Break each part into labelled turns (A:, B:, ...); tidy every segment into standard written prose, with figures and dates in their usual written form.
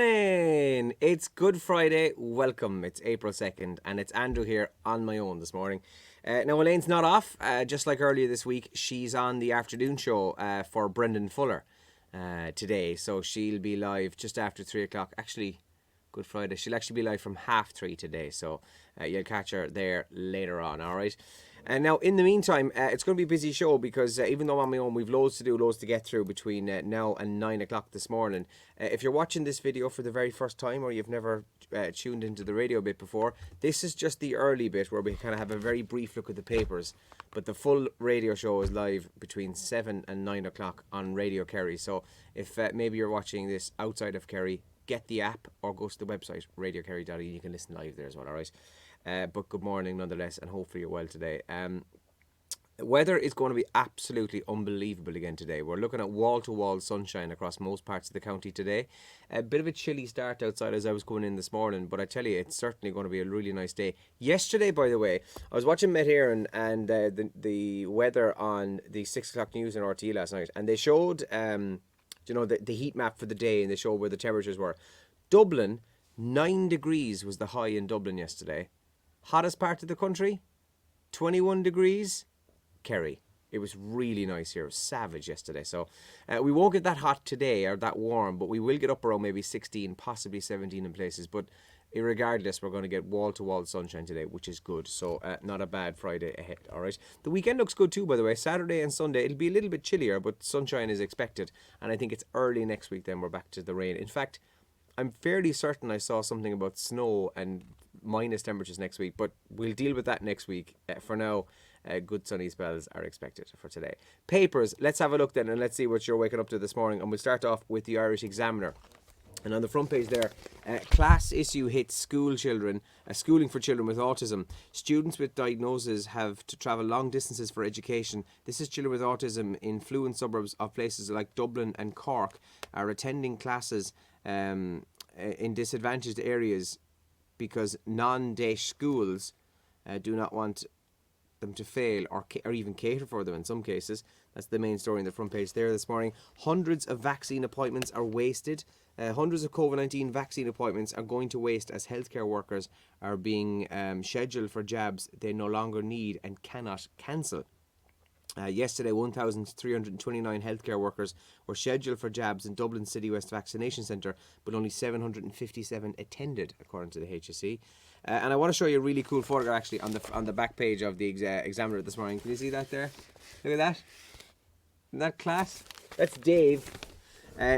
A: morning! It's Good Friday. Welcome. It's April 2nd, and it's Andrew here on my own this morning. Now, Elaine's not off. Just like earlier this week, she's on the afternoon show for Brendan Fuller today. So she'll be live just after 3 o'clock. Actually, Good Friday. She'll actually be live from 3:30 today. So you'll catch her there later on, all right? And now, in the meantime, it's going to be a busy show because even though I'm on my own, we've loads to do, loads to get through between now and 9 o'clock this morning. If you're watching this video for the very first time or you've never tuned into the radio bit before, this is just the early bit where we kind of have a very brief look at the papers. But the full radio show is live between 7 and 9 o'clock on Radio Kerry. So if maybe you're watching this outside of Kerry, get the app or go to the website, radiokerry.ie. You can listen live there as well, all right? But good morning nonetheless, and hopefully you're well today. Weather is going to be absolutely unbelievable again today. We're looking at wall-to-wall sunshine across most parts of the county today. A bit of a chilly start outside as I was going in this morning, but I tell you, it's certainly going to be a really nice day. Yesterday, by the way, I was watching Met Éireann and the weather on the 6 o'clock news in RTE last night, and they showed the heat map for the day, and they showed where the temperatures were. Dublin, 9 degrees was the high in Dublin yesterday. Hottest part of the country, 21 degrees, Kerry. It was really nice here. It was savage yesterday. So we won't get that hot today or that warm, but we will get up around maybe 16, possibly 17 in places. But irregardless, we're going to get wall-to-wall sunshine today, which is good. So not a bad Friday ahead, all right? The weekend looks good too, by the way. Saturday and Sunday, it'll be a little bit chillier, but sunshine is expected. And I think it's early next week then we're back to the rain. In fact, I'm fairly certain I saw something about snow and minus temperatures next week, but we'll deal with that next week. For now, good sunny spells are expected for today. Papers, let's have a look then and let's see what you're waking up to this morning. And we'll start off with the Irish Examiner. And on the front page there, class issue hits school children, schooling for children with autism. Students with diagnoses have to travel long distances for education. This is children with autism in fluent suburbs of places like Dublin and Cork are attending classes in disadvantaged areas because non-DAESH schools do not want them to fail or even cater for them in some cases. That's the main story in the front page there this morning. Hundreds of vaccine appointments are wasted. Hundreds of COVID-19 vaccine appointments are going to waste as healthcare workers are being scheduled for jabs they no longer need and cannot cancel. Yesterday, 1,329 healthcare workers were scheduled for jabs in Dublin City West Vaccination Centre, but only 757 attended, according to the HSE. And I want to show you a really cool photograph actually on the back page of the Examiner this morning. Can you see that there? Look at that. Isn't that class? That's Dave.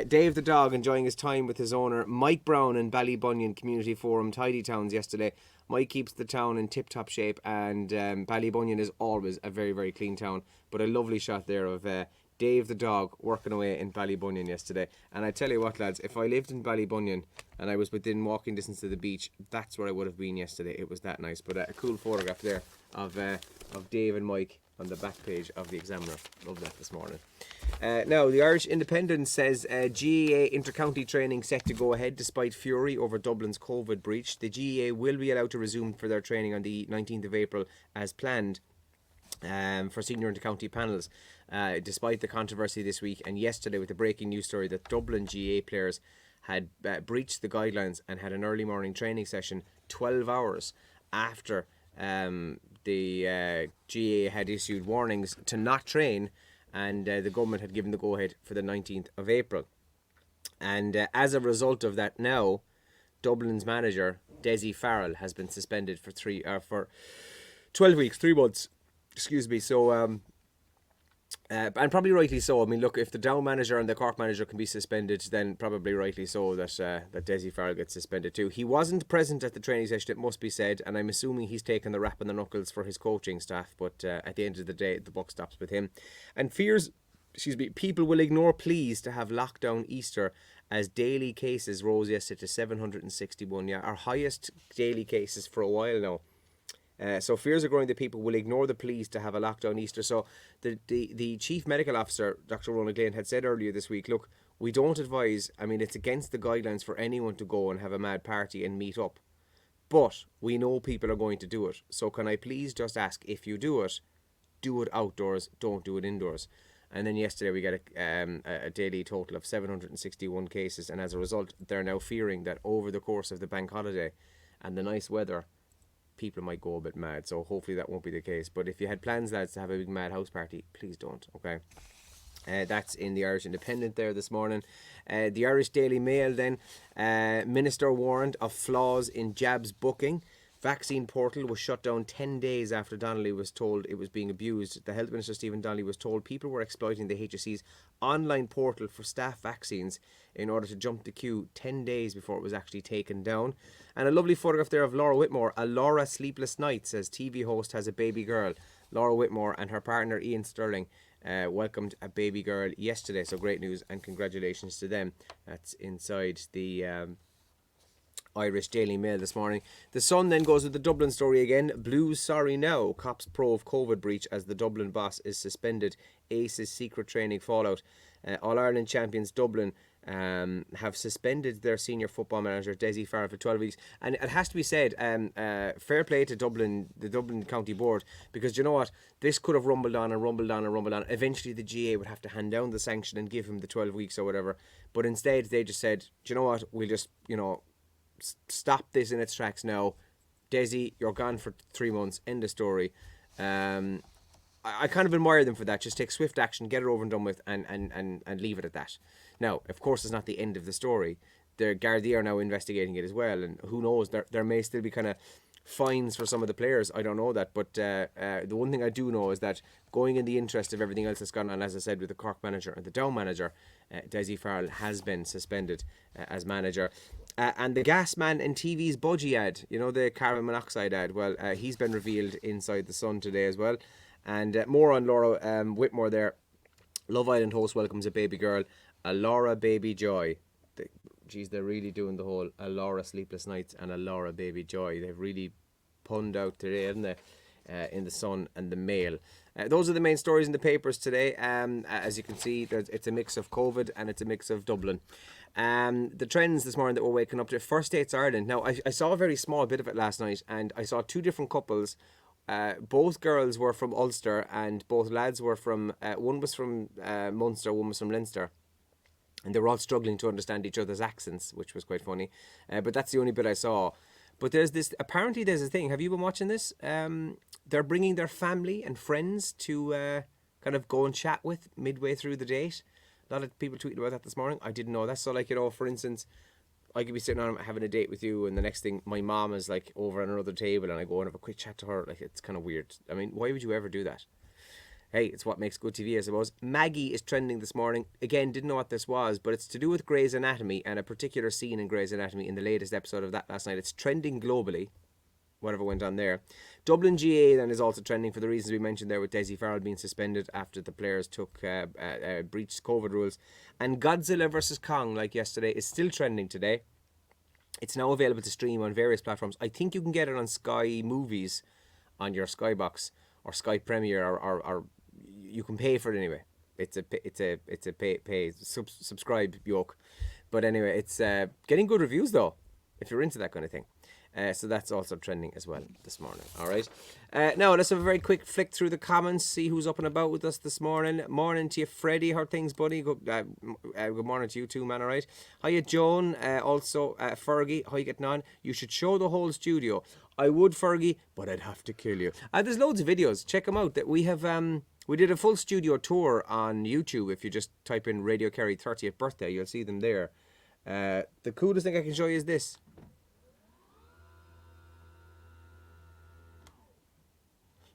A: Dave the dog enjoying his time with his owner Mike Brown in Ballybunion Community Forum Tidy Towns yesterday. Mike keeps the town in tip-top shape, and Ballybunion is always a very, very clean town. But a lovely shot there of Dave the dog working away in Ballybunion yesterday. And I tell you what, lads, if I lived in Ballybunion and I was within walking distance to the beach, that's where I would have been yesterday. It was that nice. But a cool photograph there of Dave and Mike on the back page of the Examiner. Love that this morning. Now, the Irish Independent says GAA inter-county training set to go ahead despite fury over Dublin's COVID breach. The GAA will be allowed to resume for their training on the 19th of April as planned for senior inter-county panels, despite the controversy this week and yesterday with the breaking news story that Dublin GAA players had breached the guidelines and had an early morning training session 12 hours after the GAA had issued warnings to not train, and the government had given the go-ahead for the 19th of April. And as a result of that now, Dublin's manager, Dessie Farrell, has been suspended for 12 weeks, 3 months. Excuse me. So, and probably rightly so. I mean, look, if the Down manager and the Cork manager can be suspended, then probably rightly so that Dessie Farrell gets suspended too. He wasn't present at the training session, it must be said, and I'm assuming he's taken the rap on the knuckles for his coaching staff. But at the end of the day, the buck stops with him. And fears, people will ignore pleas to have lockdown Easter as daily cases rose yesterday to 761. Yeah, our highest daily cases for a while now. So fears are growing that people will ignore the pleas to have a lockdown Easter. So the Chief Medical Officer, Dr. Ronan Glenn, had said earlier this week, look, we don't advise, I mean, it's against the guidelines for anyone to go and have a mad party and meet up. But we know people are going to do it. So can I please just ask, if you do it outdoors, don't do it indoors. And then yesterday we get a daily total of 761 cases, and as a result, they're now fearing that over the course of the bank holiday and the nice weather, people might go a bit mad. So hopefully that won't be the case. But if you had plans, lads, to have a big mad house party, please don't, okay? That's in the Irish Independent there this morning. The Irish Daily Mail then, Minister warned of flaws in jabs booking. Vaccine portal was shut down 10 days after Donnelly was told it was being abused. The Health Minister, Stephen Donnelly, was told people were exploiting the HSE's online portal for staff vaccines in order to jump the queue 10 days before it was actually taken down. And a lovely photograph there of Laura Whitmore. A Laura sleepless night, says TV host has a baby girl. Laura Whitmore and her partner Ian Sterling welcomed a baby girl yesterday. So great news and congratulations to them. That's inside the Irish Daily Mail this morning. The Sun then goes with the Dublin story again. Blues sorry now. Cops probe COVID breach as the Dublin boss is suspended. Ace's secret training fallout. All-Ireland champions Dublin have suspended their senior football manager Dessie Farrell for 12 weeks. And it has to be said, fair play to Dublin, the Dublin County Board, because you know what? This could have rumbled on and rumbled on and rumbled on. Eventually the GA would have to hand down the sanction and give him the 12 weeks or whatever. But instead they just said, do you know what? We'll just, stop this in its tracks now. Dessie, you're gone for 3 months. End of story. I kind of admire them for that. Just take swift action, get it over and done with, and leave it at that. Now, of course, it's not the end of the story. The Gardaí are now investigating it as well, and who knows, there may still be kind of fines for some of the players. I don't know that, but the one thing I do know is that going in the interest of everything else that's gone on, as I said, with the Cork manager and the Down manager, Dessie Farrell has been suspended as manager. And the gas man in TV's budgie ad, the carbon monoxide ad, well, he's been revealed inside the Sun today as well. And more on Laura Whitmore there. Love Island host welcomes a baby girl, a Laura baby joy. They're really doing the whole a Laura sleepless nights and a Laura baby joy. They've really punned out today, haven't they? In the Sun and the Mail. Those are the main stories in the papers today. As you can see, it's a mix of COVID and it's a mix of Dublin. The trends this morning that we're waking up to. First Dates Ireland. Now, I saw a very small bit of it last night, and I saw two different couples. Both girls were from Ulster and both lads were from, one was from Munster, one was from Leinster. And they were all struggling to understand each other's accents, which was quite funny. But that's the only bit I saw. But apparently there's a thing. Have you been watching this? They're bringing their family and friends to kind of go and chat with midway through the date. A lot of people tweeted about that this morning. I didn't know that. So, for instance, I could be sitting on having a date with you, and the next thing, my mom is over on another table, and I go and have a quick chat to her. It's kind of weird. I mean, why would you ever do that? Hey, it's what makes good TV, I suppose. Maggie is trending this morning. Again, didn't know what this was, but it's to do with Grey's Anatomy and a particular scene in Grey's Anatomy in the latest episode of that last night. It's trending globally, whatever went on there. Dublin GA then is also trending for the reasons we mentioned there, with Dessie Farrell being suspended after the players breached COVID rules. And Godzilla vs. Kong, like yesterday, is still trending today. It's now available to stream on various platforms. I think you can get it on Sky Movies on your Skybox or Sky Premiere, or you can pay for it anyway. It's a pay subscribe yoke. But anyway, it's getting good reviews though, if you're into that kind of thing. So that's also trending as well this morning. All right. Now let's have a very quick flick through the comments, see who's up and about with us this morning. Morning to you, Freddie. How are things, buddy? Good morning to you too, man. All right. Hiya, Joan. Also, Fergie. How you getting on? You should show the whole studio. I would, Fergie, but I'd have to kill you. There's loads of videos. Check them out. That we have. We did a full studio tour on YouTube. If you just type in Radio Kerry 30th birthday, you'll see them there. The coolest thing I can show you is this.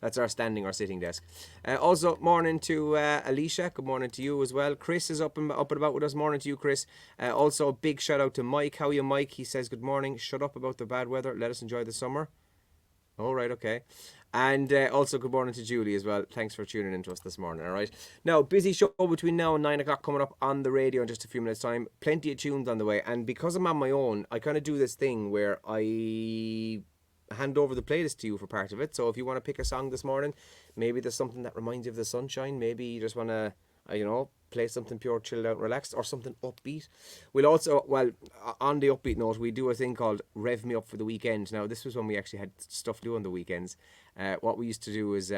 A: That's our standing or sitting desk. Also, morning to Alicia. Good morning to you as well. Chris is up and about with us. Morning to you, Chris. Also, big shout out to Mike. How are you, Mike? He says, good morning. Shut up about the bad weather. Let us enjoy the summer. All right, okay. And also, good morning to Julie as well. Thanks for tuning in to us this morning, all right? Now, busy show between now and 9 o'clock coming up on the radio in just a few minutes' time. Plenty of tunes on the way. And because I'm on my own, I kind of do this thing where I hand over the playlist to you for part of it. So if you want to pick a song this morning, maybe there's something that reminds you of the sunshine. Maybe you just want to, play something pure, chilled out, relaxed, or something upbeat. We'll also, on the upbeat note, we do a thing called Rev Me Up for the Weekend. Now, this was when we actually had stuff to do on the weekends. What we used to do is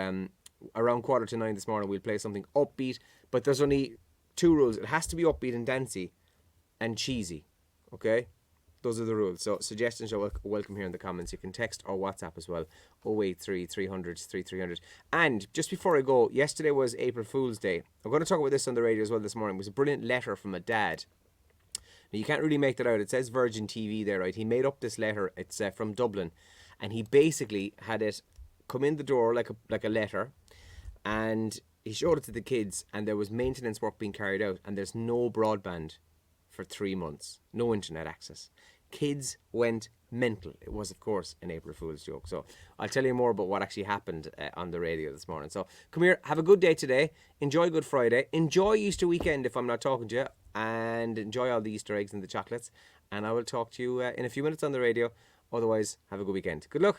A: around 9:15 this morning, we'll play something upbeat. But there's only two rules. It has to be upbeat and dancey and cheesy. Okay? Those are the rules. So suggestions are welcome here in the comments. You can text or WhatsApp as well. 083 300 3300. And just before I go, yesterday was April Fool's Day. I'm going to talk about this on the radio as well this morning. It was a brilliant letter from a dad. Now, you can't really make that out. It says Virgin TV there, right? He made up this letter. It's from Dublin. And he basically had it come in the door like a letter. And he showed it to the kids. And there was maintenance work being carried out. And there's no broadband for 3 months. No internet access. Kids went mental. It was, of course, an April Fool's joke. So I'll tell you more about what actually happened on the radio this morning. So come here, have a good day today. Enjoy Good Friday. Enjoy Easter weekend if I'm not talking to you. And enjoy all the Easter eggs and the chocolates. And I will talk to you in a few minutes on the radio. Otherwise, have a good weekend. Good luck.